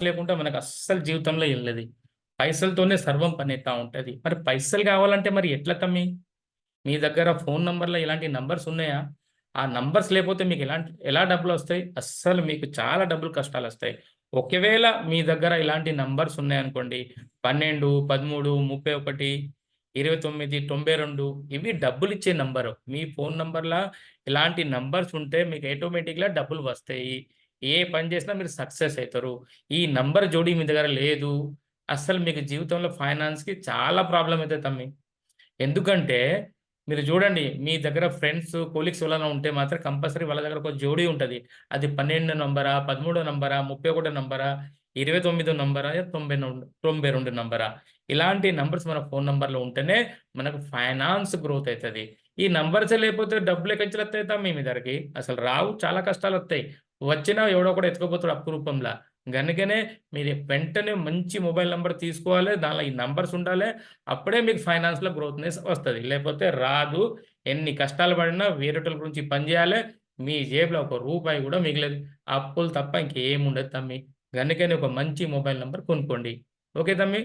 లేకుంటే మనకు అస్సలు జీవితంలో ఎళ్ళది. పైసలతోనే సర్వం పనైతా ఉంటది. మరి పైసలు గావాలంటే మరి ఎట్లా తమ్మీ? మీ దగ్గర ఫోను నంబర్‌లో ఇలాంటి నంబర్స్ ఉన్నాయా? ఆ నంబర్స్ లేపోతే మీకు ఎలా డబ్బులొస్తాయి? అస్సలు మీకు చాలా డబ్బులు కష్టాలొస్తాయి. ఒకవేళ మీ దగ్గర ఇలాంటి నంబర్స్ ఉన్నాయనుకోండి 12, 13, 31, 29, 92 ఇవి డబ్బులిచ్చే నంబరు. మీ ఫోను నంబర్‌ల ఇలాంటి నంబర్స్ ఉంటే మీకు ఆటోమేటిక్‌గా డబ్బులు వస్తాయి. ఏ పని చేసినా మీరు సక్సెస్ అయితరు. ఈ నంబర్ జోడీ మీ దగ్గర లేదు. అస్సలు మీకు జీవితంలో ఫైనాన్స్‌కి చాలా ప్రాబ్లమ్ అయితది తమ్మీ. ఎందుకంటే, మీరు జూడండి మీ దగ్గర ఫ్రెండ్స్, కొలీగ్స్ ఎవలైనా ఉంటే మాత్రం కంపల్సరీ వాళ్ళ దగ్గర ఒక జోడీ ఉంటది. అది 12 నంబరా, 13 నంబరా, 31 నంబరా, 29 నంబరా, 92 నంబరా. ఇలాంటి నంబర్స్ మన ఫోను నంబర్‌లో ఉంటేనే మనకు ఫైనాన్స్ గ్రోత్ అయితది. ఈ నంబర్సే లేకపోతే డబ్బులెక్కడినుంచెలొత్తయి తమ్మీ మీ దగ్గరకి? అసలు రావు. చాలా కష్టాలొత్తయి. వచ్చినా ఎవడో ఒకడు ఎత్తుకపోతాడు అప్పు రూపంలా. గనుకనే మీరు వెంటనే మంచి మొబైల్ నంబర్ తీసుకోవాలి. దానిలో ఈ నంబర్స్ ఉండాలె. అప్పుడే మీకు ఫైనాన్స్‌లో గ్రోత్‌నెస్ వస్తది. లేపోతే రాదు. ఎన్ని కష్టాలు పడినా వేరేటోళ్ళ గురించి పని జేయాలె. మీ జేబులో ఒక రూపాయి గూడా మిగలదు. అప్పులు తప్ప ఇంకేముండదు తమ్మీ. గనుకనే ఒక మంచి మొబైల్ నంబర్ కొనుక్కోండి. Okay tummy.